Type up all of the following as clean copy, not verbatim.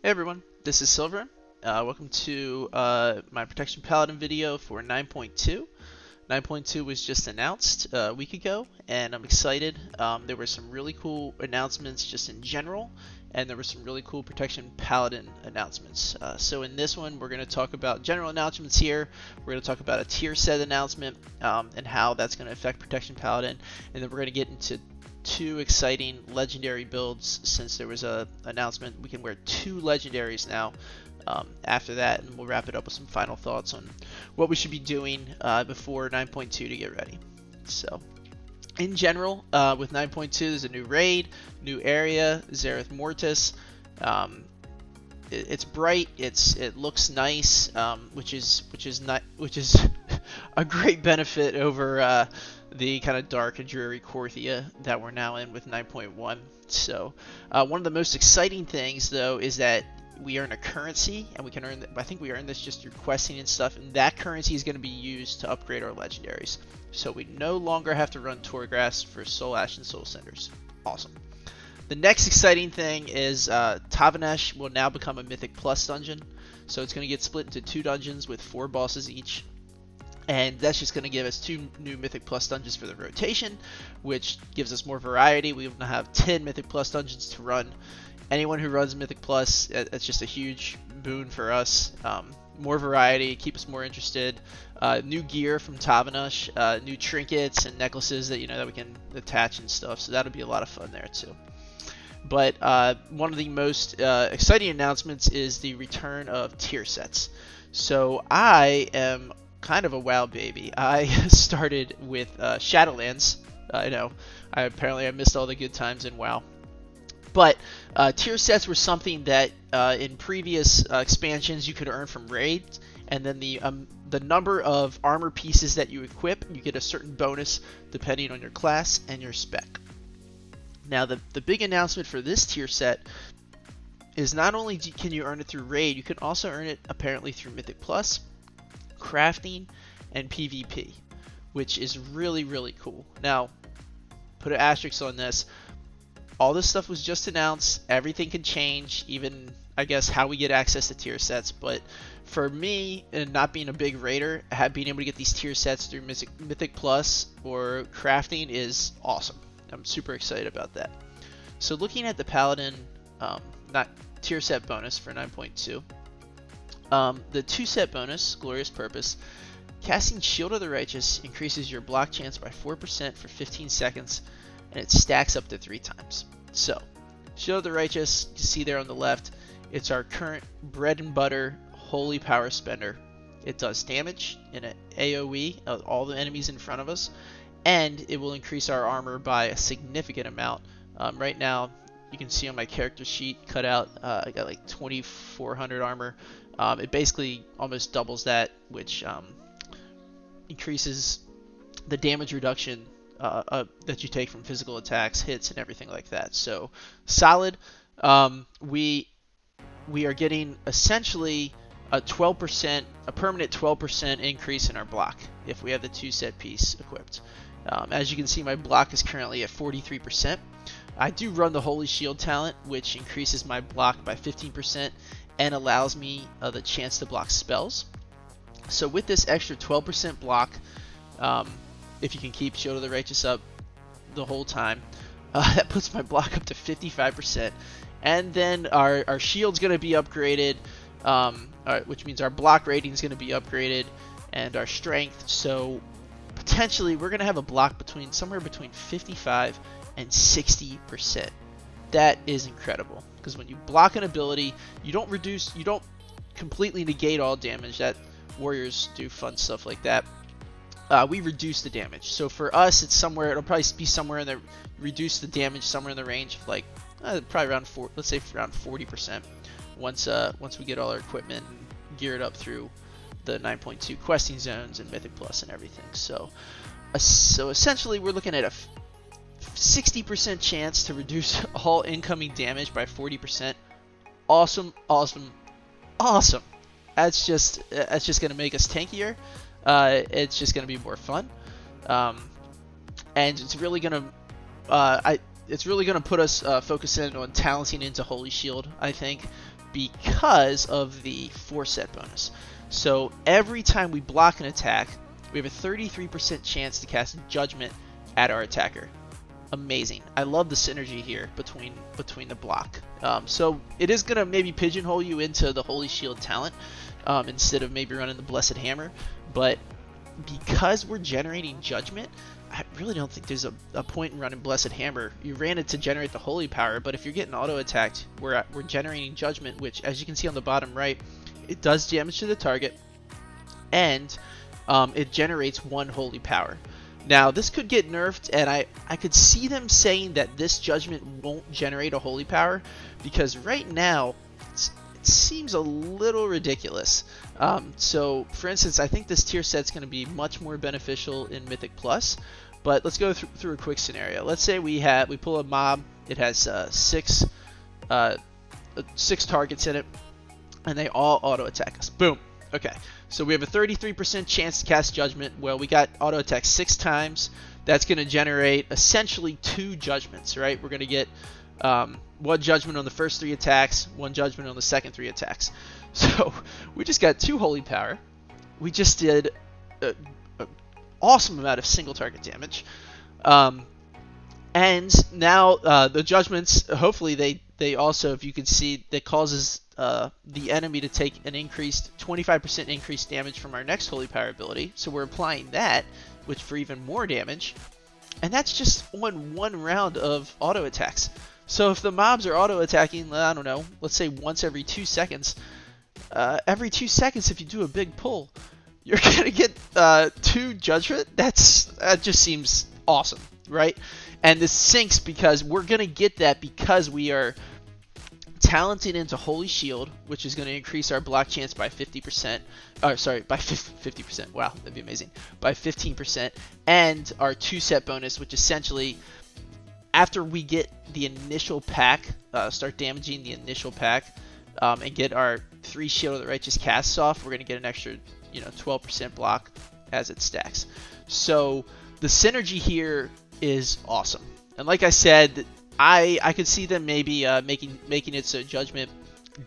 Hey everyone, this is Silver. Welcome to my Protection Paladin video for 9.2. 9.2 was just announced a week ago, and I'm excited. There were some really cool announcements just in general, and there were some really cool Protection Paladin announcements. So in this one, we're going to talk about general announcements here. We're going to talk about a tier set announcement and how that's going to affect Protection Paladin, and then we're going to get into two exciting legendary builds. Since there was a announcement, we can wear two legendaries now after that, and we'll wrap it up with some final thoughts on what we should be doing before 9.2 to get ready. So in general, with 9.2, there's a new raid, new area, Zereth Mortis. It's bright, it looks nice, which is a great benefit over the kind of dark and dreary Korthia that we're now in with 9.1. So one of the most exciting things though is that we earn a currency, and we can earn, I think we earn this just through questing and stuff, and that currency is going to be used to upgrade our legendaries. So we no longer have to run Torghast for Soul Ash and Soul Cinders. Awesome. The next exciting thing is Tavanash will now become a Mythic Plus dungeon. So it's going to get split into two dungeons with 4 bosses each. And that's just going to give us 2 new Mythic Plus dungeons for the rotation, which gives us more variety. We will have 10 Mythic Plus dungeons to run. Anyone who runs Mythic Plus, it's just a huge boon for us. More variety, keep us more interested. New gear from Tavanash, new trinkets and necklaces that that we can attach and stuff. So that'll be a lot of fun there too. But one of the most exciting announcements is the return of tier sets. So I am kind of a WoW baby. I started with Shadowlands. I know, apparently I missed all the good times in WoW. But tier sets were something that in previous expansions you could earn from raids, and then the number of armor pieces that you equip, you get a certain bonus depending on your class and your spec. Now the big announcement for this tier set is not only can you earn it through raid, you can also earn it apparently through Mythic Plus, crafting, and PvP, which is really, really cool. Now, put an asterisk on this. All this stuff was just announced. Everything can change, even I guess how we get access to tier sets. But for me, and not being a big raider, being able to get these tier sets through Mythic Plus or crafting is awesome. I'm super excited about that. So looking at the Paladin, not tier set bonus for 9.2, the 2 set bonus, Glorious Purpose, casting Shield of the Righteous increases your block chance by 4% for 15 seconds, and it stacks up to 3 times. So, Shield of the Righteous, you see there on the left, it's our current bread and butter holy power spender. It does damage in an AoE of all the enemies in front of us, and it will increase our armor by a significant amount. Right now, you can see on my character sheet cut out, I got like 2400 armor. It basically almost doubles that, which increases the damage reduction that you take from physical attacks, hits, and everything like that. So solid. We are getting essentially a permanent 12% increase in our block if we have the 2 set piece equipped. As you can see, my block is currently at 43%. I do run the Holy Shield talent, which increases my block by 15% and allows me the chance to block spells. So with this extra 12% block, if you can keep Shield of the Righteous up the whole time, that puts my block up to 55%. And then our shield's going to be upgraded, which means our block rating is going to be upgraded, and our strength. So potentially we're going to have a block somewhere between 55 and 60%. That is incredible, because when you block an ability, you don't completely negate all damage. That warriors do fun stuff like that. We reduce the damage. So for us, it'll probably be somewhere in the reduce the damage somewhere in the range of like probably around let's say around 40% once we get all our equipment and gear it up through the 9.2 questing zones and Mythic Plus and everything. So essentially we're looking at a 60% chance to reduce all incoming damage by 40%. Awesome, awesome, awesome. That's just going to make us tankier. It's just going to be more fun, and it's really going to it's really going to put us focusing on talenting into Holy Shield, I think, because of the 4-set bonus. So every time we block an attack, we have a 33% chance to cast Judgment at our attacker. Amazing. I love the synergy here between the block. So it is going to maybe pigeonhole you into the Holy Shield talent instead of maybe running the Blessed Hammer. But because we're generating Judgment, I really don't think there's a point in running Blessed Hammer. You ran it to generate the Holy Power, but if you're getting auto-attacked, we're generating Judgment, which, as you can see on the bottom right, it does damage to the target, and it generates 1 Holy Power. Now, this could get nerfed, and I could see them saying that this Judgment won't generate a Holy Power, because right now, it seems a little ridiculous. So, for instance, I think this tier set's going to be much more beneficial in Mythic Plus, but let's go through a quick scenario. Let's say we pull a mob, it has 6 targets in it, and they all auto-attack us. Boom! Okay, so we have a 33% chance to cast Judgment. Well, we got auto-attack 6 times. That's going to generate essentially 2 Judgments, right? We're going to get 1 Judgment on the first 3 attacks, 1 Judgment on the second 3 attacks. So we just got 2 Holy Power. We just did an awesome amount of single target damage. And now the Judgments, hopefully they also, if you can see, that causes the enemy to take an increased 25% increased damage from our next Holy Power ability. So we're applying that, which for even more damage. And that's just on 1 round of auto attacks. So if the mobs are auto attacking, I don't know, let's say once every 2 seconds, if you do a big pull, you're gonna get 2 Judgment. That just seems awesome, right? And this syncs because we're gonna get that because we are talented into Holy Shield, which is going to increase our block chance by 50%. Sorry, by 50%. Wow, that'd be amazing. By 15%, and our 2-set bonus, which essentially, after we get the initial pack, start damaging the initial pack, and get our 3 Shield of the Righteous casts off, we're going to get an extra, 12% block as it stacks. So the synergy here is awesome. And like I said, I could see them maybe making it so Judgment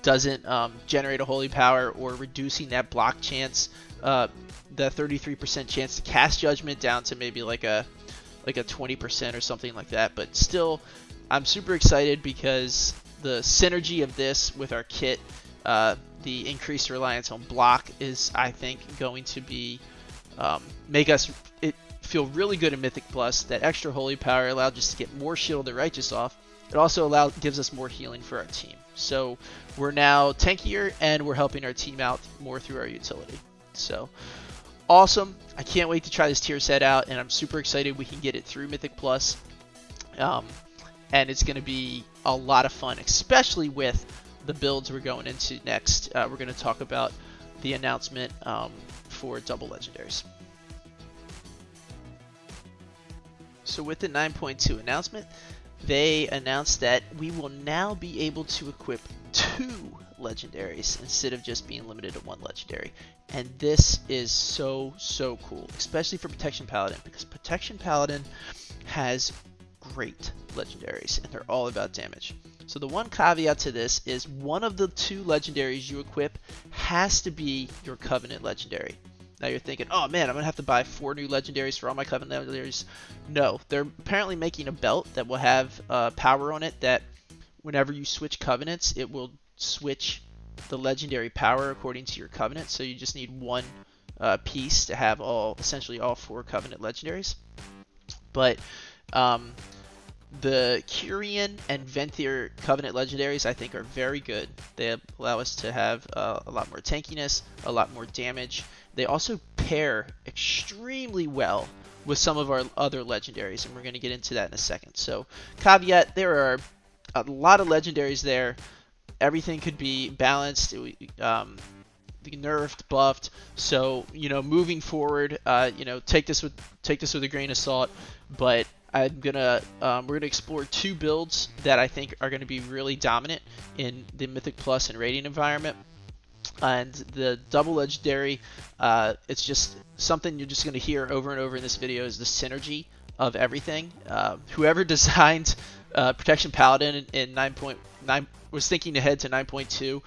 doesn't generate a Holy Power, or reducing that block chance, the 33% chance to cast Judgment down to maybe like a 20% or something like that. But still, I'm super excited because the synergy of this with our kit, the increased reliance on block, is, I think, going to be make us feel really good in Mythic Plus. That extra Holy Power allowed us to get more Shield of the Righteous off. It also gives us more healing for our team. So we're now tankier, and we're helping our team out more through our utility. So awesome. I can't wait to try this tier set out, and I'm super excited we can get it through Mythic Plus. And it's going to be a lot of fun, especially with the builds we're going into next. We're going to talk about the announcement for double legendaries. So with the 9.2 announcement, they announced that we will now be able to equip 2 legendaries instead of just being limited to 1 legendary. And this is so cool, especially for Protection Paladin, because Protection Paladin has great legendaries, and they're all about damage. So the one caveat to this is one of the 2 legendaries you equip has to be your Covenant legendary. Now you're thinking, oh man, I'm going to have to buy 4 new legendaries for all my Covenant legendaries. No, they're apparently making a belt that will have power on it that whenever you switch Covenants, it will switch the legendary power according to your Covenant. So you just need 1 piece to have essentially all 4 Covenant legendaries. But the Kyrian and Venthyr Covenant legendaries, I think, are very good. They allow us to have a lot more tankiness, a lot more damage. They also pair extremely well with some of our other legendaries, and we're going to get into that in a second. So, caveat, there are a lot of legendaries there. Everything could be balanced, nerfed, buffed. So, moving forward, take this with a grain of salt. But we're gonna explore 2 builds that I think are gonna be really dominant in the Mythic Plus and Radiant environment. And the double legendary, it's just something you're just going to hear over and over in this video, is the synergy of everything. Whoever designed Protection Paladin in 9.9 was thinking ahead to 9.2.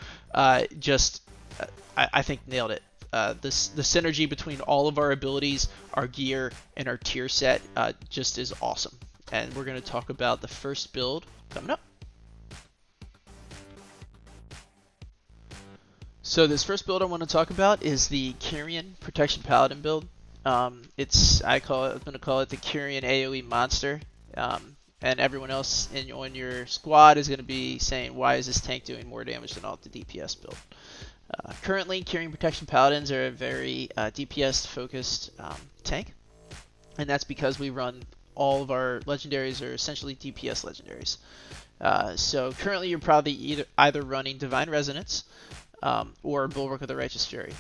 I think nailed it. The synergy between all of our abilities, our gear, and our tier set just is awesome. And we're going to talk about the first build coming up. So this first build I want to talk about is the Kyrian Protection Paladin build. I'm going to call it the Kyrian AoE monster. And everyone else on your squad is going to be saying, why is this tank doing more damage than all the DPS build? Currently, Kyrian Protection Paladins are a very DPS focused tank, and that's because we run all of our legendaries are essentially DPS legendaries. So currently you're probably either running Divine Resonance or Bulwark of the Righteous Fury.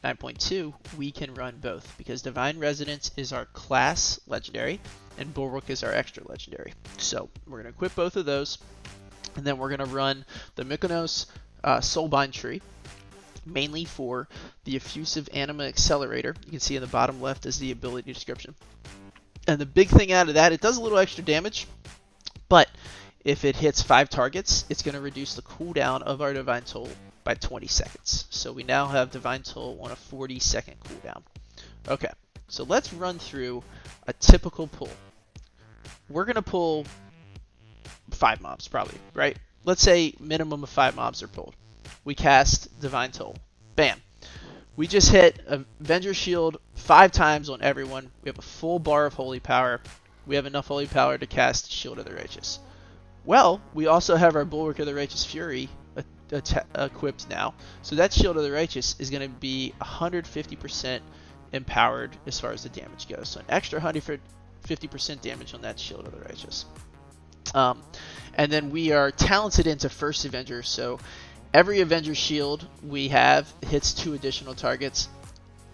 9.2, we can run both because Divine Resonance is our class legendary and Bulwark is our extra legendary. So we're going to equip both of those, and then we're going to run the Mykonos Soulbind tree, mainly for the Effusive Anima Accelerator. You can see in the bottom left is the ability description. And the big thing out of that, it does a little extra damage, but if it hits 5 targets, it's going to reduce the cooldown of our Divine Toll by 20 seconds. So we now have Divine Toll on a 40-second cooldown. Okay, so let's run through a typical pull. We're going to pull 5 mobs probably, right? Let's say minimum of 5 mobs are pulled. We cast Divine Toll. Bam. We just hit a Avenger Shield 5 times on everyone. We have a full bar of Holy Power. We have enough Holy Power to cast Shield of the Righteous. Well, we also have our Bulwark of the Righteous Fury equipped now. So that Shield of the Righteous is going to be 150% empowered as far as the damage goes. So an extra 150% damage on that Shield of the Righteous. And then we are talented into First Avenger, so every Avenger Shield we have hits 2 additional targets.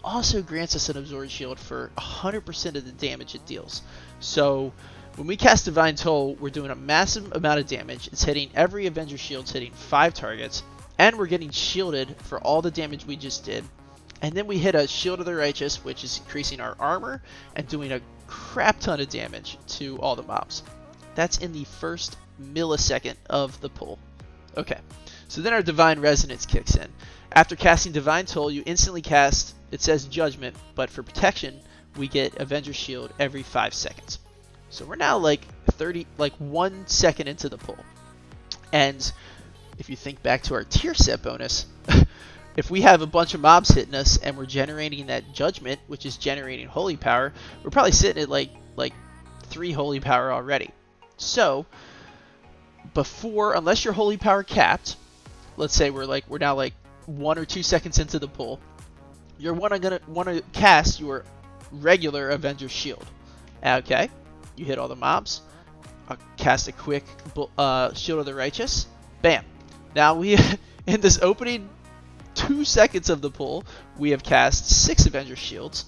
Also grants us an Absorbed Shield for 100% of the damage it deals. So when we cast Divine Toll, we're doing a massive amount of damage. It's hitting every Avenger Shield's hitting 5 targets, and we're getting shielded for all the damage we just did. And then we hit a Shield of the Righteous, which is increasing our armor and doing a crap ton of damage to all the mobs. That's in the first millisecond of the pull. Okay, so then our Divine Resonance kicks in. After casting Divine Toll, you instantly cast, it says Judgment, but for protection, we get Avenger Shield every 5 seconds. So we're now like 1 second into the pull. And if you think back to our tier set bonus, if we have a bunch of mobs hitting us and we're generating that Judgment, which is generating Holy Power, we're probably sitting at like 3 Holy Power already. So unless you're Holy Power capped, let's say we're now 1 or 2 seconds into the pull, you're gonna want to cast your regular Avenger Shield. Okay, you hit all the mobs, cast a quick Shield of the Righteous, bam. Now we in this opening 2 seconds of the pull, we have cast 6 Avenger Shields,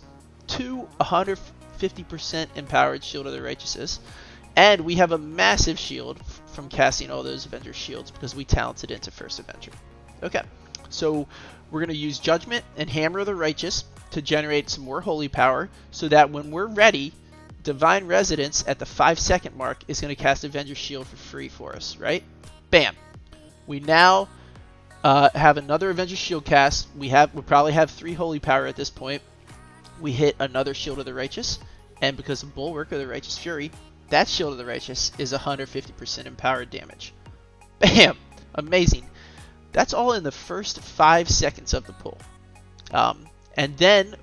2 150% empowered Shield of the Righteouses, and we have a massive shield from casting all those Avenger Shields because we talented into First Avenger. Okay, so we're going to use Judgment and Hammer of the Righteous to generate some more Holy Power so that when we're ready, Divine Resonance at the 5-second mark is going to cast Avenger Shield for free for us, right? Bam. We now have another Avenger Shield cast. We probably have 3 Holy Power at this point. We hit another Shield of the Righteous, and because of Bulwark of the Righteous Fury, that Shield of the Righteous is 150% empowered damage. Bam! Amazing. That's all in the first 5 seconds of the pull. And then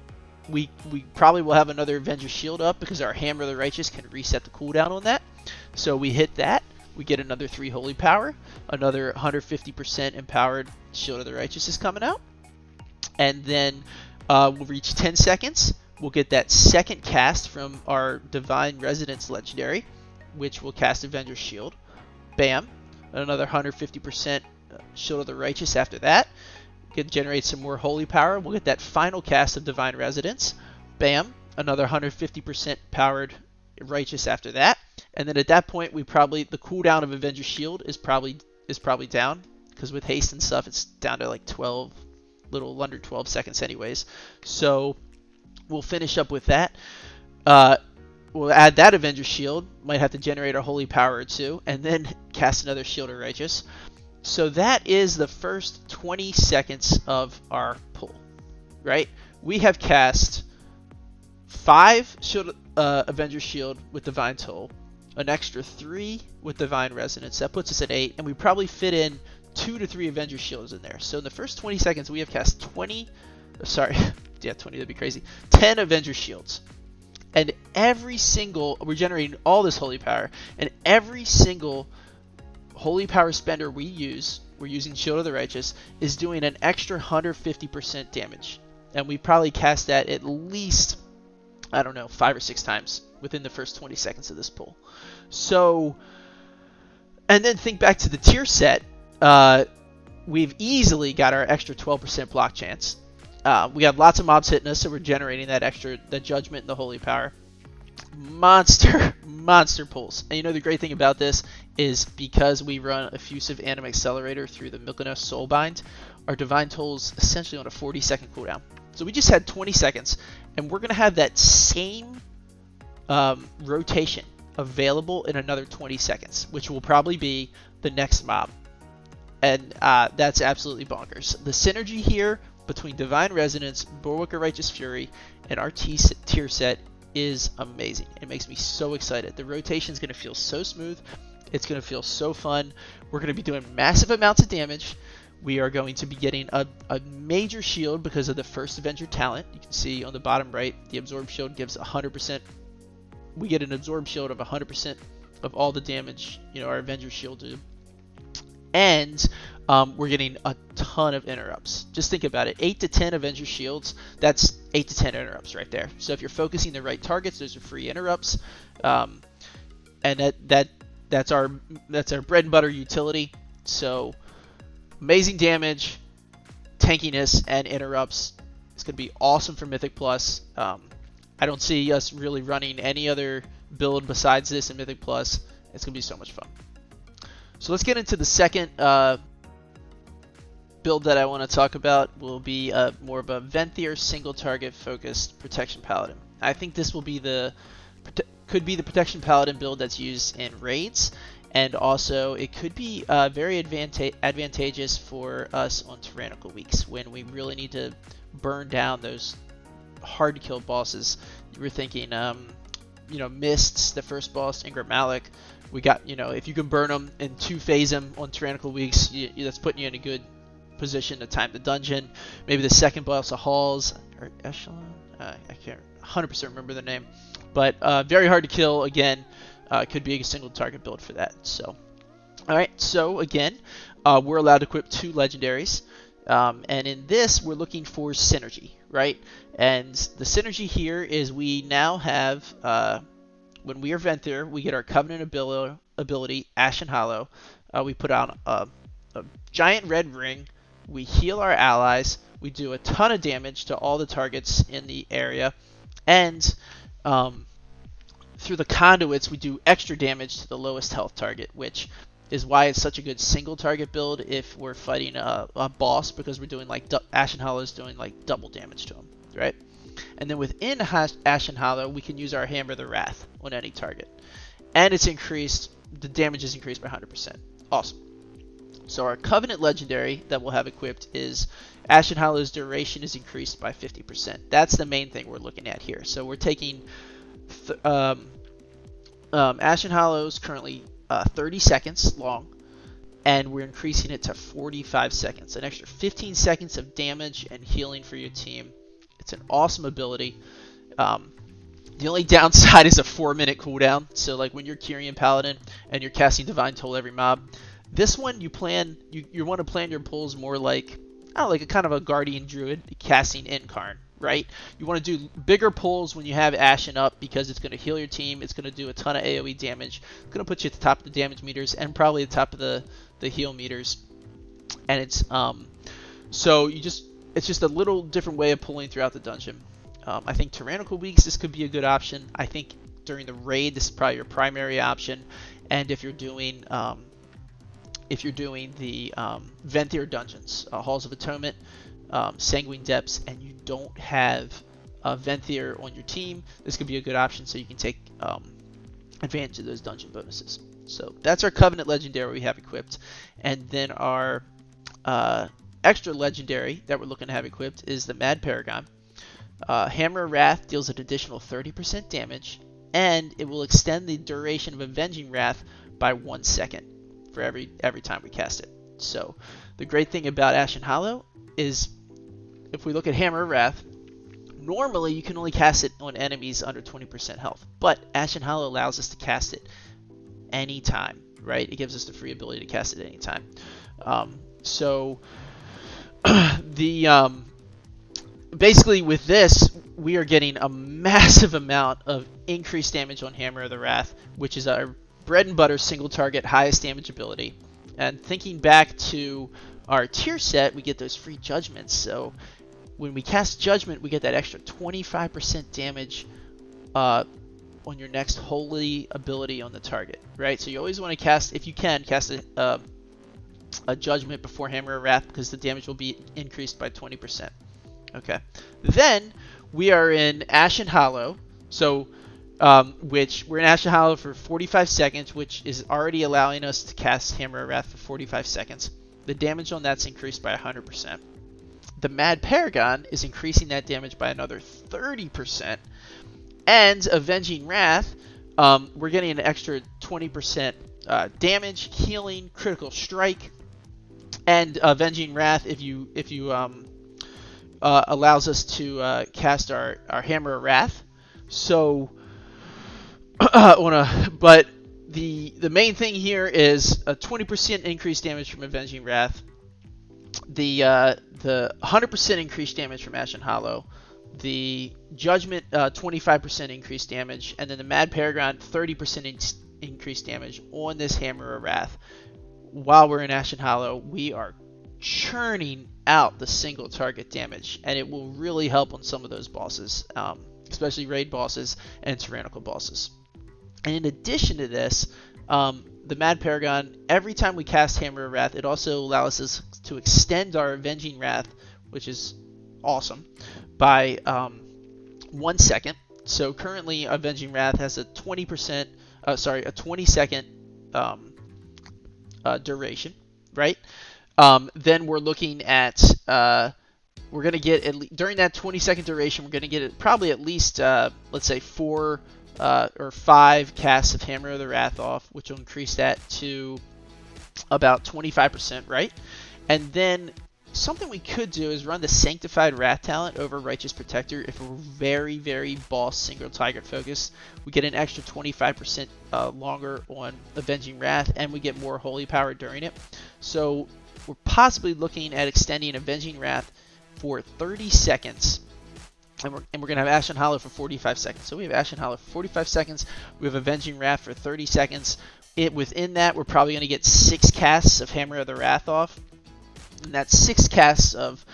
we probably will have another Avenger Shield up because our Hammer of the Righteous can reset the cooldown on that. So we hit that. We get another 3 Holy Power. Another 150% empowered Shield of the Righteous is coming out. And then we'll reach 10 seconds. We'll get that second cast from our Divine Resonance legendary, which will cast Avenger Shield. Bam. Another 150% Shield of the Righteous after that. Can generate some more Holy Power. We'll get that final cast of Divine Resonance. Bam. Another 150% powered Righteous after that. And then at that point, the cooldown of Avenger Shield is probably down, because with haste and stuff, it's down to like 12, little under 12 seconds anyways. So we'll finish up with that. we'll add that Avenger Shield. Might have to generate a Holy Power or two, and then cast another Shield of Righteous. So that is the first 20 seconds of our pull, right? We have cast 5 Shield, Avenger Shield with Divine Toll, an extra 3 with Divine Resonance. That puts us at 8, and we probably fit in 2 to 3 Avenger Shields in there. So in the first 20 seconds, we have cast 20, sorry, yeah, 20, that'd be crazy, 10 Avenger Shields. And every single, we're generating all this Holy Power, and every single Holy Power spender we use, we're using Shield of the Righteous, is doing an extra 150% damage. And we probably cast that at least, I don't know, 5 or 6 times within the first 20 seconds of this pull. So, and then think back to the tier set. We've easily got our extra 12% block chance. We have lots of mobs hitting us, so we're generating that extra, the Judgment and the Holy Power. Monster pulls. And you know the great thing about this is because we run Effusive Anima Accelerator through the Mykonos Soulbind, our Divine Toll's essentially on a 40-second cooldown. So we just had 20 seconds, and we're going to have that same rotation available in another 20 seconds, which will probably be the next mob. And that's absolutely bonkers. The synergy here between Divine Resonance, Bulwark of Righteous Fury, and our tier set is amazing. It makes me so excited. The rotation is going to feel so smooth. It's going to feel so fun. We're going to be doing massive amounts of damage. We are going to be getting a major shield because of the first Avenger talent. You can see on the bottom right, the Absorb Shield gives 100%. We get an Absorb Shield of 100% of all the damage, you know, our Avenger Shield do. And we're getting a ton of interrupts. Just think about it. 8 to 10 Avenger Shields, that's 8 to 10 interrupts right there. So if you're focusing the right targets, those are free interrupts. And that's our bread and butter utility. So amazing damage, tankiness, and interrupts. It's going to be awesome for Mythic Plus. I don't see us really running any other build besides this in Mythic Plus. It's going to be so much fun. So let's get into the second build that I want to talk about. Will be more of a Venthyr single target focused Protection Paladin. I think this will be could be the Protection Paladin build that's used in raids, and also it could be very advantageous for us on Tyrannical weeks when we really need to burn down those hard to kill bosses. You were thinking, you know, Mists, the first boss, Ingram Malik. We got, you know, if you can burn them and 2-phase them on Tyrannical weeks, that's putting you in a good position to time the dungeon. Maybe the second boss of Halls or Echelon. I can't 100% remember the name, but very hard to kill. Again, could be a single target build for that. So, all right. So again, we're allowed to equip 2 legendaries, and in this we're looking for synergy, right? And the synergy here is we now have. When we are Venthyr, we get our Covenant ability, Ashen Hollow. We put on a giant red ring. We heal our allies. We do a ton of damage to all the targets in the area. And through the conduits, we do extra damage to the lowest health target, which is why it's such a good single target build if we're fighting a boss, because we're doing like Ashen Hollow is doing like double damage to him, right? And then within Ashen Hollow, we can use our Hammer of the Wrath on any target. And it's increased, the damage is increased by 100%. Awesome. So our Covenant Legendary that we'll have equipped is Ashen Hollow's duration is increased by 50%. That's the main thing we're looking at here. So we're taking Ashen Hollow's currently 30 seconds long, and we're increasing it to 45 seconds. An extra 15 seconds of damage and healing for your team. It's an awesome ability. The only downside is a 4-minute cooldown. So like when you're Kyrian Paladin and you're casting Divine Toll every mob, this one you want to plan your pulls more like, I don't know, like a kind of a Guardian Druid casting Incarn, right? You want to do bigger pulls when you have Ashen up because it's going to heal your team. It's going to do a ton of AoE damage. It's going to put you at the top of the damage meters and probably the top of the heal meters. And it's so it's just a little different way of pulling throughout the dungeon. I think Tyrannical weeks, this could be a good option. I think during the raid, this is probably your primary option. And if you're doing the Venthyr dungeons, Halls of Atonement, Sanguine Depths, and you don't have Venthyr on your team, this could be a good option so you can take advantage of those dungeon bonuses. So that's our Covenant Legendary we have equipped. And then our extra Legendary that we're looking to have equipped is the Mad Paragon. Hammer of Wrath deals an additional 30% damage, and it will extend the duration of Avenging Wrath by 1 second for every time we cast it. So the great thing about Ashen Hollow is if we look at Hammer of Wrath, normally you can only cast it on enemies under 20% health, but Ashen Hollow allows us to cast it anytime, right? It gives us the free ability to cast it anytime. So basically with this, we are getting a massive amount of increased damage on Hammer of the Wrath, which is our bread and butter single target highest damage ability. And thinking back to our tier set, we get those free judgments. So when we cast Judgment, we get that extra 25% damage on your next holy ability on the target, right? So you always want to cast, if you can, cast a Judgment before Hammer of Wrath, because the damage will be increased by 20%. Okay. Then we are in Ashen Hollow, so which we're in Ashen Hollow for 45 seconds, which is already allowing us to cast Hammer of Wrath for 45 seconds. The damage on that's increased by 100%. The Mad Paragon is increasing that damage by another 30%. And Avenging Wrath, we're getting an extra 20% damage, healing, critical strike, and Avenging Wrath if you allows us to cast our Hammer of Wrath. So, but the main thing here is a 20% increased damage from Avenging Wrath, the 100% increased damage from Ashen Hollow, the Judgment 25% increased damage, and then the Mad Paragon 30% increased damage on this Hammer of Wrath. While we're in Ashen Hollow, we are churning out the single target damage, and it will really help on some of those bosses, especially raid bosses and tyrannical bosses. And in addition to this, the Mad Paragon, every time we cast Hammer of Wrath, it also allows us to extend our Avenging Wrath, which is awesome, by 1 second. So currently Avenging Wrath has a 20 second duration, right? Then we're looking at we're going to get during that 20-second duration, we're going to get probably at least let's say 4 or 5 casts of Hammer of the Wrath off, which will increase that to about 25%, right? And then something we could do is run the Sanctified Wrath talent over Righteous Protector. If we're very, very boss single target focused, we get an extra 25% longer on Avenging Wrath, and we get more holy power during it. So we're possibly looking at extending Avenging Wrath for 30 seconds. And we're going to have Ashen Hollow for 45 seconds. So we have Ashen Hollow for 45 seconds. We have Avenging Wrath for 30 seconds. Within that, we're probably going to get 6 casts of Hammer of the Wrath off. And that's 6 casts of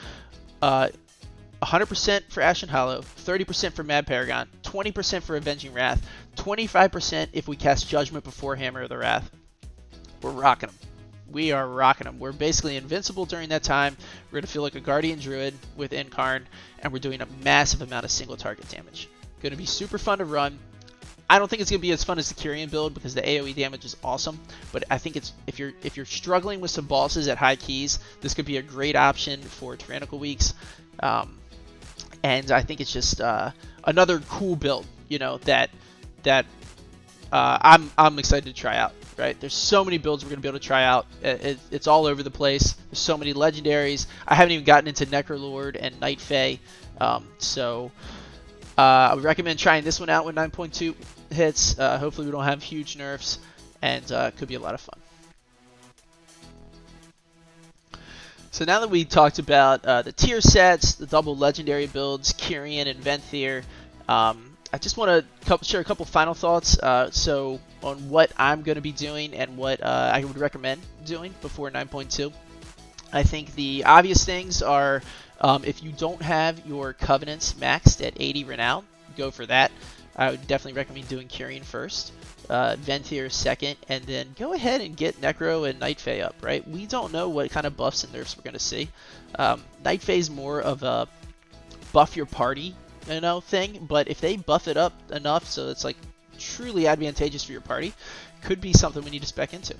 100% for Ashen Hollow, 30% for Mad Paragon, 20% for Avenging Wrath, 25% if we cast Judgment before Hammer of the Wrath. We're rocking them. We are rocking them. We're basically invincible during that time. We're going to feel like a Guardian Druid with Incarn, and we're doing a massive amount of single target damage. Going to be super fun to run. I don't think it's going to be as fun as the Kyrian build because the AoE damage is awesome, but I think it's if you're struggling with some bosses at high keys, this could be a great option for Tyrannical weeks. And I think it's just another cool build, you know, that I'm excited to try out. Right? There's so many builds we're going to be able to try out. It's all over the place. There's so many legendaries. I haven't even gotten into Necrolord and Night Fae. So I would recommend trying this one out when 9.2 hits. Hopefully we don't have huge nerfs, and it could be a lot of fun. So now that we talked about the tier sets, the double legendary builds, Kyrian and Venthyr, I just want to share a couple final thoughts so on what I'm going to be doing and what I would recommend doing before 9.2. I think the obvious things are if you don't have your Covenants maxed at 80 Renown, go for that. I would definitely recommend doing Kyrian first, Venthyr second, and then go ahead and get Necro and Night Fae up, right? We don't know what kind of buffs and nerfs we're going to see. Night Fae is more of a buff your party thing. But if they buff it up enough so it's like truly advantageous for your party, could be something we need to spec into.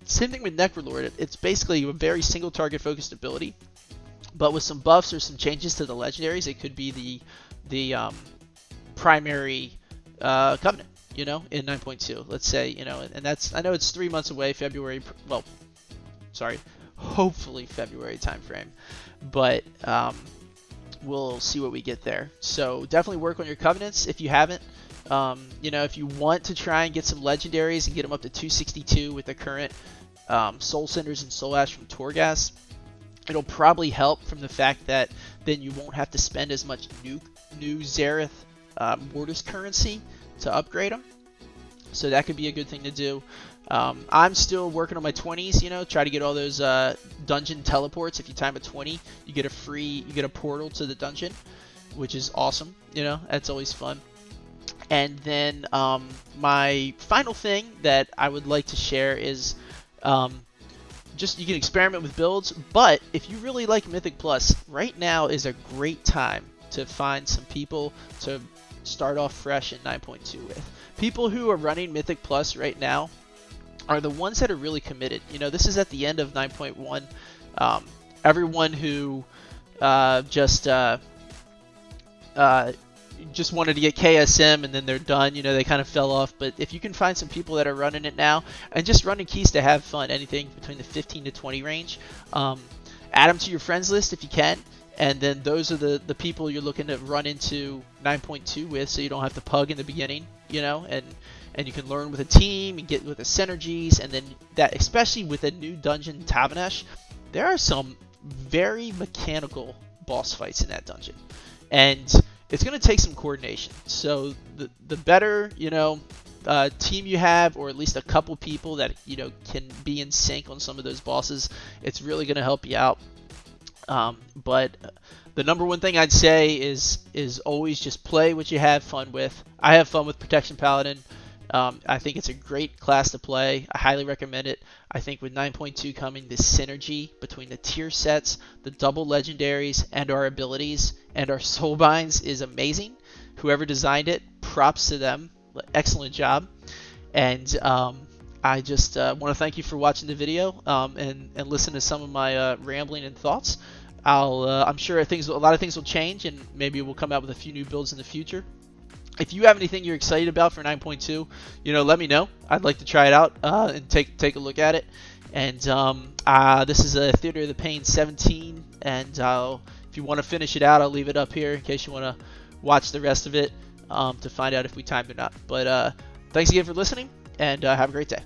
Same thing with Necrolord. It's basically a very single target focused ability, but with some buffs or some changes to the legendaries, it could be the primary covenant, in 9.2. Let's say, and that's, I know it's 3 months away, February. Well, sorry, hopefully February timeframe, but we'll see what we get there. So definitely work on your covenants if you haven't. If you want to try and get some legendaries and get them up to 262 with the current Soul Cinders and Soul Ash from Torghast, it'll probably help from the fact that then you won't have to spend as much new Xerath Mortis currency to upgrade them. So that could be a good thing to do. I'm still working on my 20s, try to get all those dungeon teleports. If you time a 20, you get a portal to the dungeon, which is awesome. That's always fun. And then my final thing that I would like to share is just you can experiment with builds, but if you really like Mythic Plus, right now is a great time to find some people to start off fresh in 9.2 with. People who are running Mythic Plus right now are the ones that are really committed. This is at the end of 9.1. Everyone who just wanted to get KSM and then they're done, they kind of fell off. But if you can find some people that are running it now and just running keys to have fun, anything between the 15 to 20 range, add them to your friends list if you can. And then those are the people you're looking to run into 9.2 with, so you don't have to pug in the beginning, and you can learn with a team and get with the synergies. And then that, especially with a new dungeon, Tavanash, there are some very mechanical boss fights in that dungeon. And it's going to take some coordination. So the better, team you have, or at least a couple people that, can be in sync on some of those bosses, it's really going to help you out. But the number one thing I'd say is always just play what you have fun with. I have fun with Protection Paladin. I think it's a great class to play. I highly recommend it. I think with 9.2 coming, the synergy between the tier sets, the double legendaries, and our abilities, and our soul binds is amazing. Whoever designed it, props to them. Excellent job. And I just want to thank you for watching the video and listen to some of my rambling and thoughts. I'm sure a lot of things will change, and maybe we'll come out with a few new builds in the future. If you have anything you're excited about for 9.2, let me know. I'd like to try it out and take a look at it. And this is a Theater of the Pain 17, and if you want to finish it out, I'll leave it up here in case you want to watch the rest of it to find out if we timed or not. But thanks again for listening, and have a great day.